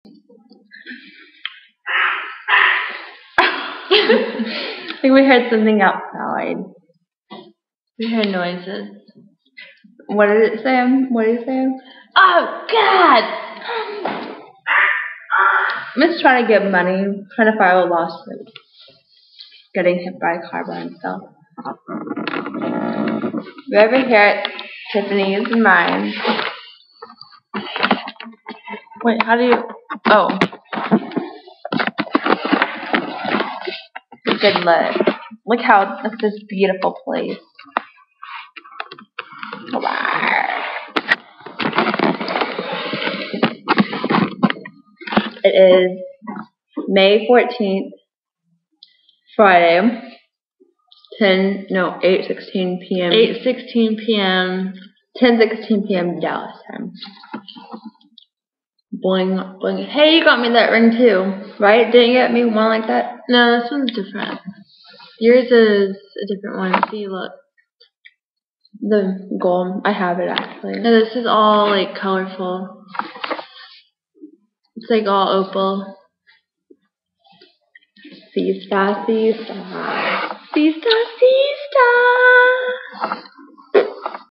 I think we heard something outside. We heard noises. What did it say? What did it say? Oh, God! I'm just trying to get money, trying to file a lawsuit. Getting hit by a car by himself. If you ever hear it, Tiffany's and mine. Wait, how do you... Oh. Good look. Look how it's this beautiful place. It is May 14th, Friday, 8:16 p.m. 8:16 p.m. 10:16 p.m. Dallas time. Bling, bling. Hey, you got me that ring too, right? Didn't you get me one like that? No, this one's different. Yours is a different one. See, look. The gold. I have it actually. No, this is all like colorful. It's like all opal. Siesta, siesta. Siesta, siesta.